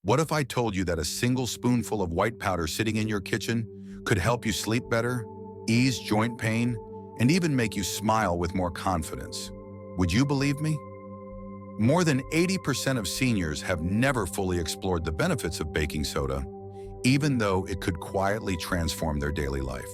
What if I told you that a single spoonful of white powder sitting in your kitchen could help you sleep better, ease joint pain, and even make you smile with more confidence? Would you believe me? More than 80% of seniors have never fully explored the benefits of baking soda, even though it could quietly transform their daily life.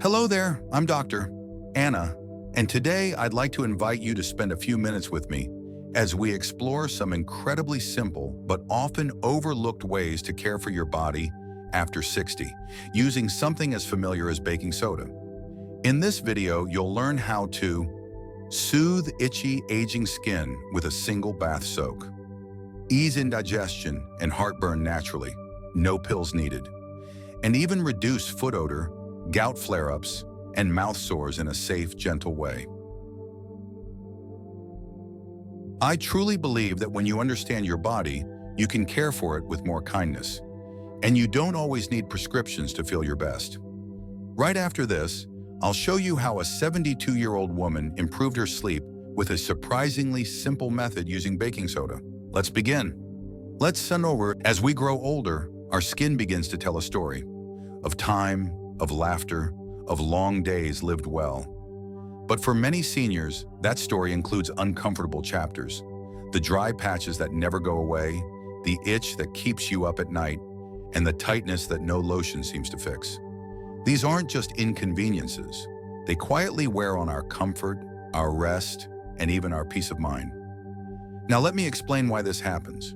Hello there, I'm Dr. Anna, and today I'd like to invite you to spend a few minutes with me as we explore some incredibly simple but often overlooked ways to care for your body after 60, using something as familiar as baking soda. In this video, you'll learn how to soothe itchy, aging skin with a single bath soak, ease indigestion and heartburn naturally, no pills needed, and even reduce foot odor, gout flare-ups, and mouth sores in a safe, gentle way. I truly believe that when you understand your body, you can care for it with more kindness, and you don't always need prescriptions to feel your best. Right after this, I'll show you how a 72-year-old woman improved her sleep with a surprisingly simple method using baking soda. Let's begin. Let's send over. As we grow older, our skin begins to tell a story of time, of laughter, of long days lived well. But for many seniors, that story includes uncomfortable chapters, the dry patches that never go away, the itch that keeps you up at night, and the tightness that no lotion seems to fix. These aren't just inconveniences. They quietly wear on our comfort, our rest, and even our peace of mind. Now let me explain why this happens.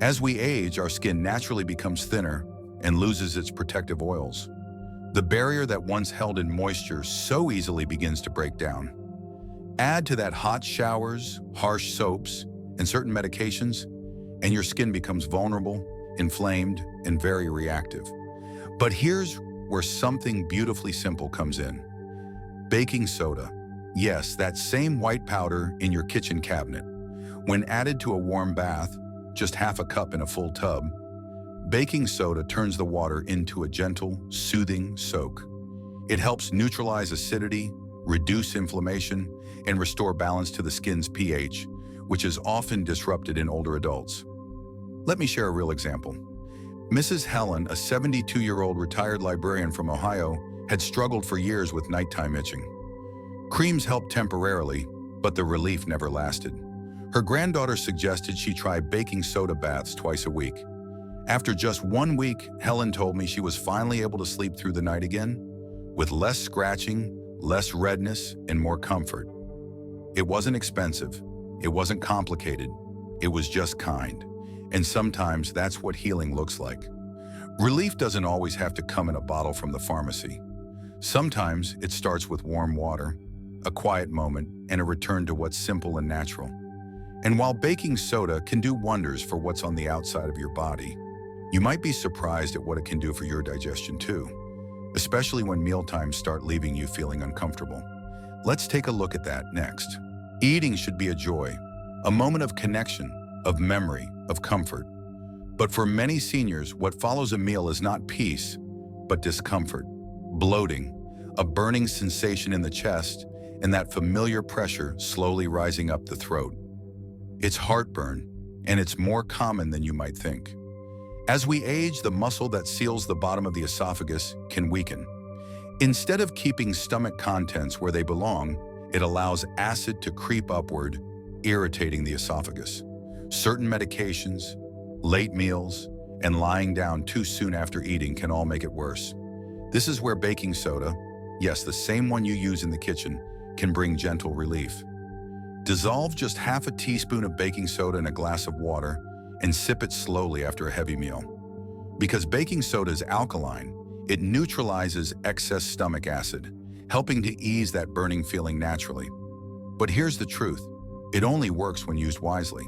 As we age, our skin naturally becomes thinner and loses its protective oils. The barrier that once held in moisture so easily begins to break down. Add to that hot showers, harsh soaps, and certain medications, and your skin becomes vulnerable, inflamed, and very reactive. But here's where something beautifully simple comes in. Baking soda. Yes, that same white powder in your kitchen cabinet. When added to a warm bath, just half a cup in a full tub, baking soda turns the water into a gentle, soothing soak. It helps neutralize acidity, reduce inflammation, and restore balance to the skin's pH, which is often disrupted in older adults. Let me share a real example. Mrs. Helen, a 72-year-old retired librarian from Ohio, had struggled for years with nighttime itching. Creams helped temporarily, but the relief never lasted. Her granddaughter suggested she try baking soda baths twice a week. After just 1 week, Helen told me she was finally able to sleep through the night again, with less scratching, less redness, and more comfort. It wasn't expensive, it wasn't complicated, it was just kind. And sometimes that's what healing looks like. Relief doesn't always have to come in a bottle from the pharmacy. Sometimes it starts with warm water, a quiet moment, and a return to what's simple and natural. And while baking soda can do wonders for what's on the outside of your body, you might be surprised at what it can do for your digestion too, especially when mealtimes start leaving you feeling uncomfortable. Let's take a look at that next. Eating should be a joy, a moment of connection, of memory, of comfort. But for many seniors, what follows a meal is not peace, but discomfort, bloating, a burning sensation in the chest, and that familiar pressure slowly rising up the throat. It's heartburn, and it's more common than you might think. As we age, the muscle that seals the bottom of the esophagus can weaken. Instead of keeping stomach contents where they belong, it allows acid to creep upward, irritating the esophagus. Certain medications, late meals, and lying down too soon after eating can all make it worse. This is where baking soda, yes, the same one you use in the kitchen, can bring gentle relief. Dissolve just half a teaspoon of baking soda in a glass of water and sip it slowly after a heavy meal. Because baking soda is alkaline, it neutralizes excess stomach acid, helping to ease that burning feeling naturally. But here's the truth, it only works when used wisely.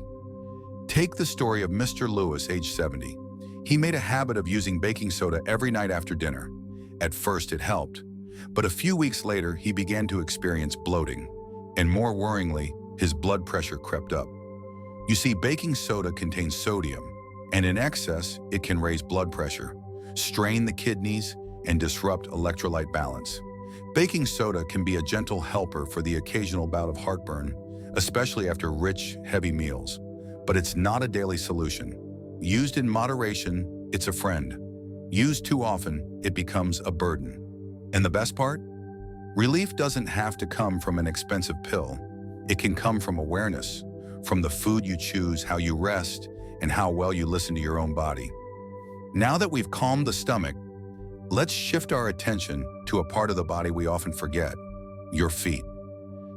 Take the story of Mr. Lewis, age 70. He made a habit of using baking soda every night after dinner. At first it helped, but a few weeks later he began to experience bloating, and more worryingly, his blood pressure crept up. You see, baking soda contains sodium, and in excess, it can raise blood pressure, strain the kidneys, and disrupt electrolyte balance. Baking soda can be a gentle helper for the occasional bout of heartburn, especially after rich, heavy meals. but it's not a daily solution. Used in moderation, it's a friend. Used too often, it becomes a burden. And the best part? Relief doesn't have to come from an expensive pill. It can come from awareness, from the food you choose, how you rest, and how well you listen to your own body. Now that we've calmed the stomach, let's shift our attention to a part of the body we often forget, your feet.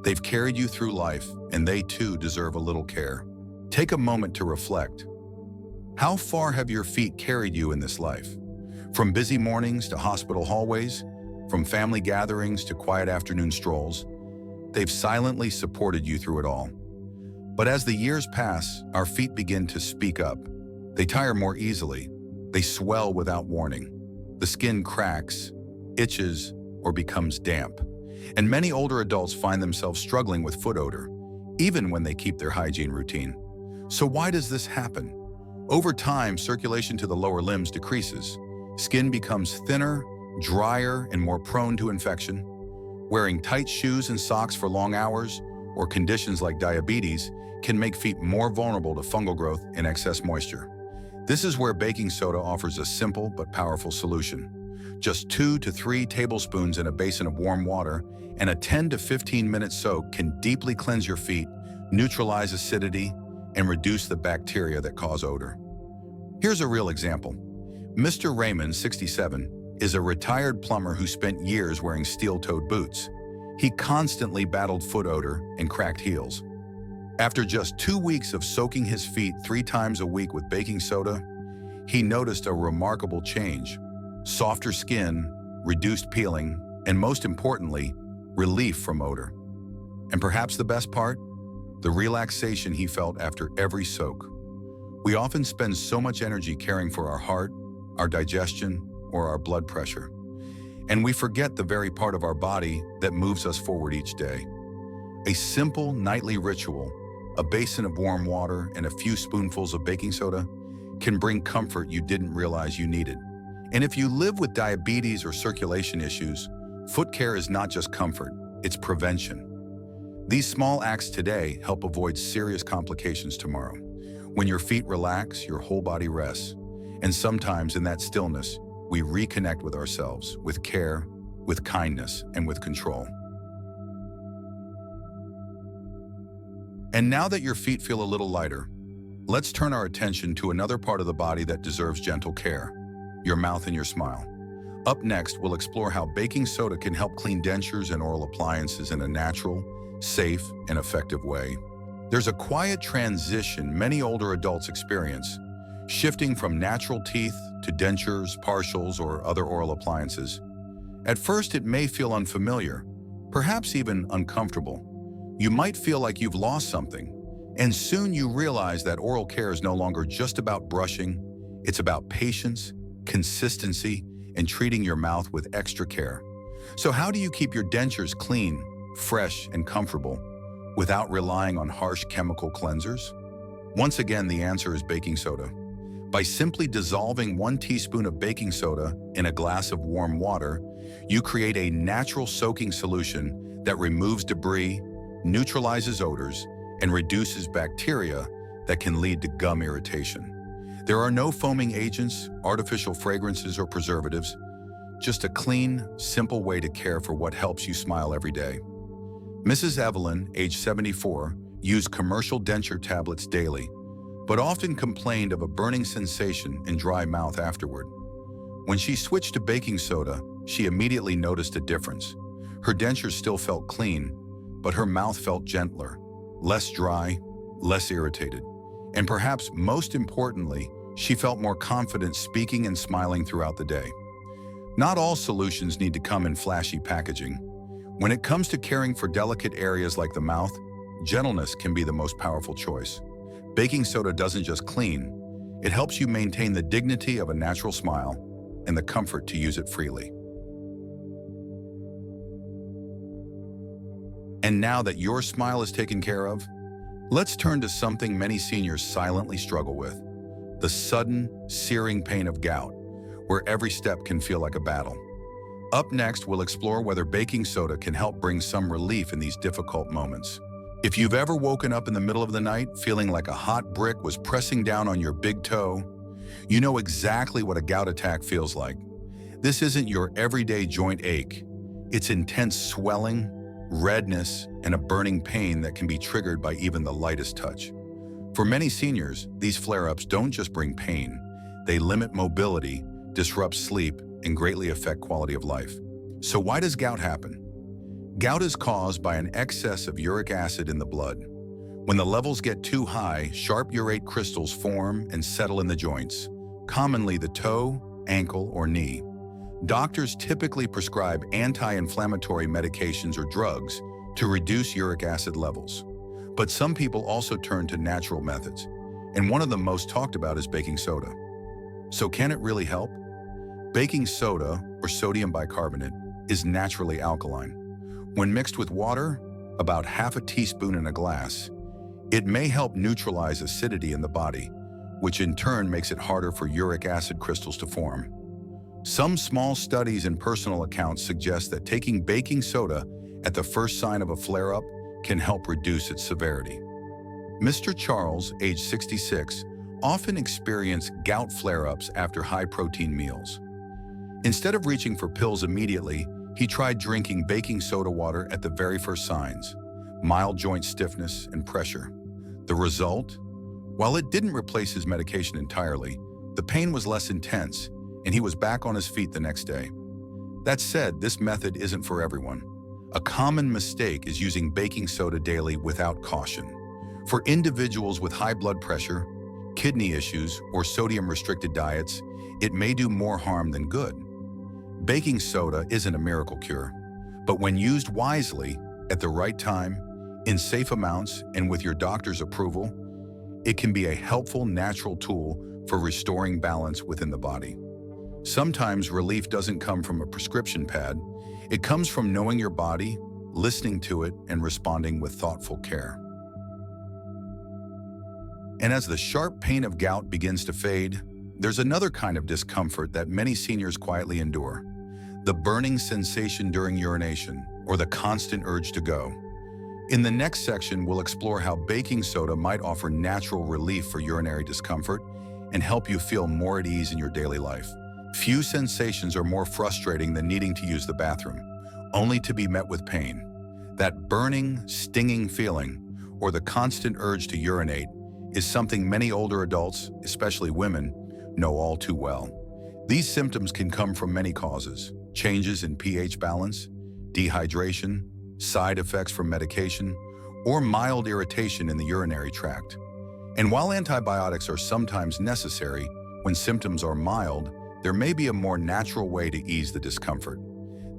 They've carried you through life, and they too deserve a little care. Take a moment to reflect. How far have your feet carried you in this life? From busy mornings to hospital hallways, from family gatherings to quiet afternoon strolls, they've silently supported you through it all. But as the years pass, our feet begin to speak up. They tire more easily. They swell without warning. The skin cracks, itches, or becomes damp. And many older adults find themselves struggling with foot odor, even when they keep their hygiene routine. So why does this happen? Over time, circulation to the lower limbs decreases. Skin becomes thinner, drier, and more prone to infection. Wearing tight shoes and socks for long hours, or conditions like diabetes, can make feet more vulnerable to fungal growth and excess moisture. This is where baking soda offers a simple but powerful solution. Just 2 to 3 tablespoons in a basin of warm water and a 10 to 15-minute soak can deeply cleanse your feet, neutralize acidity, and reduce the bacteria that cause odor. Here's a real example. Mr. Raymond, 67, is a retired plumber who spent years wearing steel-toed boots. He constantly battled foot odor and cracked heels. After just 2 weeks of soaking his feet 3 times a week with baking soda, he noticed a remarkable change: softer skin, reduced peeling, and most importantly, relief from odor. And perhaps the best part? The relaxation he felt after every soak. We often spend so much energy caring for our heart, our digestion, or our blood pressure. And we forget the very part of our body that moves us forward each day. A simple nightly ritual, a basin of warm water and a few spoonfuls of baking soda, can bring comfort you didn't realize you needed. And if you live with diabetes or circulation issues, foot care is not just comfort, it's prevention. These small acts today help avoid serious complications tomorrow. When your feet relax, your whole body rests. And sometimes in that stillness, we reconnect with ourselves, with care, with kindness, and with control. And now that your feet feel a little lighter, let's turn our attention to another part of the body that deserves gentle care: your mouth and your smile. Up next, we'll explore how baking soda can help clean dentures and oral appliances in a natural, safe, and effective way. There's a quiet transition many older adults experience, shifting from natural teeth to dentures, partials, or other oral appliances. At first, it may feel unfamiliar, perhaps even uncomfortable. You might feel like you've lost something, and soon you realize that oral care is no longer just about brushing. It's about patience, consistency, and treating your mouth with extra care. So how do you keep your dentures clean, fresh, and comfortable without relying on harsh chemical cleansers? Once again, the answer is baking soda. By simply dissolving 1 teaspoon of baking soda in a glass of warm water, you create a natural soaking solution that removes debris, neutralizes odors, and reduces bacteria that can lead to gum irritation. There are no foaming agents, artificial fragrances, or preservatives, just a clean, simple way to care for what helps you smile every day. Mrs. Evelyn, age 74, used commercial denture tablets daily, but often complained of a burning sensation and dry mouth afterward. When she switched to baking soda, she immediately noticed a difference. Her dentures still felt clean, but her mouth felt gentler, less dry, less irritated. And perhaps most importantly, she felt more confident speaking and smiling throughout the day. Not all solutions need to come in flashy packaging. When it comes to caring for delicate areas like the mouth, gentleness can be the most powerful choice. Baking soda doesn't just clean, it helps you maintain the dignity of a natural smile and the comfort to use it freely. And now that your smile is taken care of, let's turn to something many seniors silently struggle with: the sudden, searing pain of gout, where every step can feel like a battle. Up next, we'll explore whether baking soda can help bring some relief in these difficult moments. If you've ever woken up in the middle of the night feeling like a hot brick was pressing down on your big toe, you know exactly what a gout attack feels like. This isn't your everyday joint ache. It's intense swelling, redness, and a burning pain that can be triggered by even the lightest touch. For many seniors, these flare-ups don't just bring pain. They limit mobility, disrupt sleep, and greatly affect quality of life. So why does gout happen? Gout is caused by an excess of uric acid in the blood. When the levels get too high, sharp urate crystals form and settle in the joints, commonly the toe, ankle, or knee. Doctors typically prescribe anti-inflammatory medications or drugs to reduce uric acid levels. But some people also turn to natural methods, and one of the most talked about is baking soda. So can it really help? Baking soda, or sodium bicarbonate, is naturally alkaline. When mixed with water, about half a teaspoon in a glass, it may help neutralize acidity in the body, which in turn makes it harder for uric acid crystals to form. Some small studies and personal accounts suggest that taking baking soda at the first sign of a flare-up can help reduce its severity. Mr. Charles, age 66, often experienced gout flare-ups after high-protein meals. Instead of reaching for pills immediately, he tried drinking baking soda water at the very first signs, mild joint stiffness and pressure. The result? While it didn't replace his medication entirely, the pain was less intense, and he was back on his feet the next day. That said, this method isn't for everyone. A common mistake is using baking soda daily without caution. For individuals with high blood pressure, kidney issues, or sodium-restricted diets, it may do more harm than good. Baking soda isn't a miracle cure, but when used wisely, at the right time, in safe amounts, and with your doctor's approval, it can be a helpful natural tool for restoring balance within the body. Sometimes relief doesn't come from a prescription pad. It comes from knowing your body, listening to it, and responding with thoughtful care. And as the sharp pain of gout begins to fade, there's another kind of discomfort that many seniors quietly endure: the burning sensation during urination, or the constant urge to go. In the next section, we'll explore how baking soda might offer natural relief for urinary discomfort and help you feel more at ease in your daily life. Few sensations are more frustrating than needing to use the bathroom, only to be met with pain. That burning, stinging feeling, or the constant urge to urinate, is something many older adults, especially women, know all too well. These symptoms can come from many causes: changes in pH balance, dehydration, side effects from medication, or mild irritation in the urinary tract. And while antibiotics are sometimes necessary when symptoms are mild, there may be a more natural way to ease the discomfort.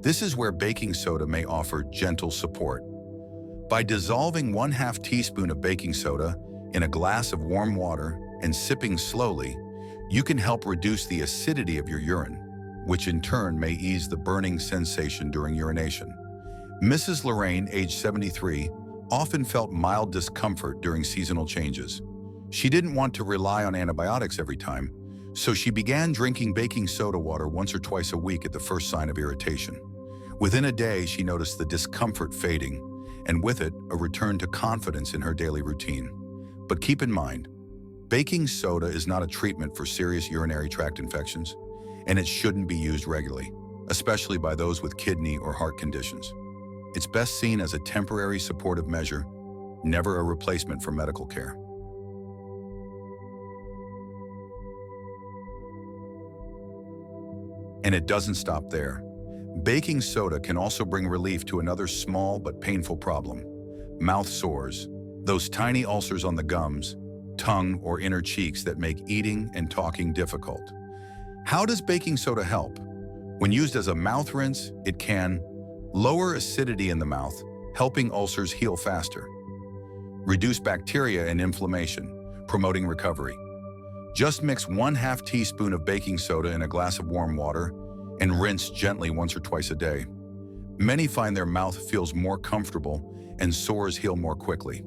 This is where baking soda may offer gentle support. By dissolving 1/2 teaspoon of baking soda in a glass of warm water and sipping slowly, you can help reduce the acidity of your urine, which in turn may ease the burning sensation during urination. Mrs. Lorraine, age 73, often felt mild discomfort during seasonal changes. She didn't want to rely on antibiotics every time, so she began drinking baking soda water once or twice a week at the first sign of irritation. Within a day, she noticed the discomfort fading, and with it, a return to confidence in her daily routine. But keep in mind, baking soda is not a treatment for serious urinary tract infections, and it shouldn't be used regularly, especially by those with kidney or heart conditions. It's best seen as a temporary supportive measure, never a replacement for medical care. And it doesn't stop there. Baking soda can also bring relief to another small but painful problem: mouth sores, those tiny ulcers on the gums, tongue, or inner cheeks that make eating and talking difficult. How does baking soda help? When used as a mouth rinse, it can lower acidity in the mouth, helping ulcers heal faster; reduce bacteria and inflammation, promoting recovery. Just mix 1/2 teaspoon of baking soda in a glass of warm water and rinse gently once or twice a day. Many find their mouth feels more comfortable and sores heal more quickly.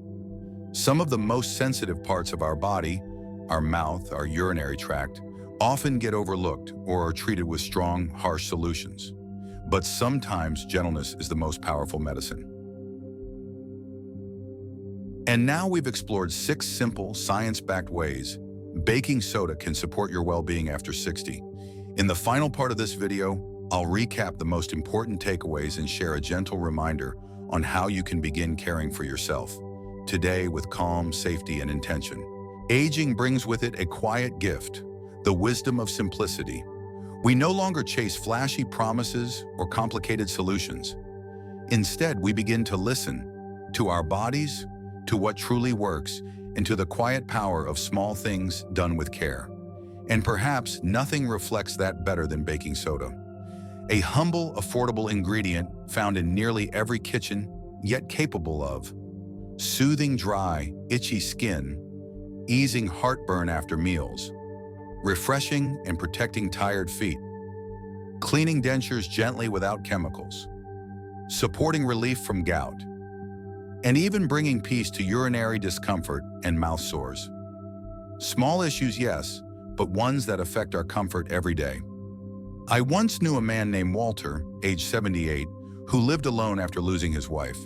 Some of the most sensitive parts of our body, our mouth, our urinary tract, often get overlooked or are treated with strong, harsh solutions. But sometimes gentleness is the most powerful medicine. And now we've explored 6 simple, science-backed ways baking soda can support your well-being after 60. In the final part of this video, I'll recap the most important takeaways and share a gentle reminder on how you can begin caring for yourself today with calm, safety, and intention. Aging brings with it a quiet gift, the wisdom of simplicity. We no longer chase flashy promises or complicated solutions. Instead, we begin to listen to our bodies, to what truly works, and to the quiet power of small things done with care. And perhaps nothing reflects that better than baking soda. A humble, affordable ingredient found in nearly every kitchen, yet capable of soothing dry, itchy skin, easing heartburn after meals, refreshing and protecting tired feet, cleaning dentures gently without chemicals, supporting relief from gout, and even bringing peace to urinary discomfort and mouth sores. Small issues, yes, but ones that affect our comfort every day. I once knew a man named Walter, age 78, who lived alone after losing his wife.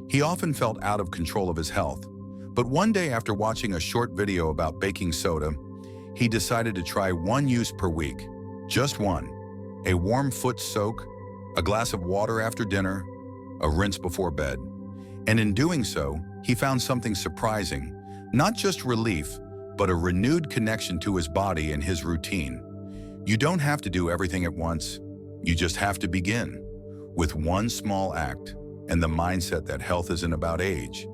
He often felt out of control of his health, but one day after watching a short video about baking soda, he decided to try one use per week. Just one. A warm foot soak, a glass of water after dinner, a rinse before bed. And in doing so, he found something surprising, not just relief, but a renewed connection to his body and his routine. You don't have to do everything at once. You just have to begin with one small act and the mindset that health isn't about age.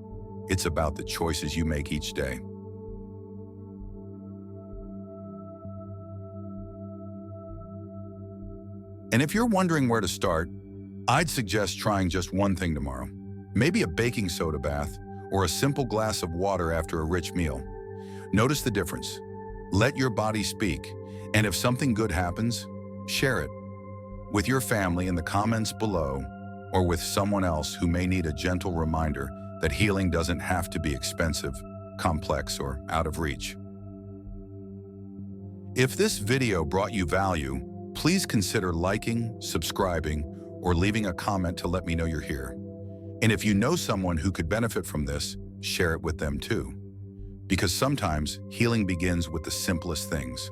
It's about the choices you make each day. And if you're wondering where to start, I'd suggest trying just one thing tomorrow. Maybe a baking soda bath or a simple glass of water after a rich meal. Notice the difference. Let your body speak, and if something good happens, share it with your family in the comments below or with someone else who may need a gentle reminder that healing doesn't have to be expensive, complex, or out of reach. If this video brought you value, please consider liking, subscribing, or leaving a comment to let me know you're here. And if you know someone who could benefit from this, share it with them too. Because sometimes healing begins with the simplest things.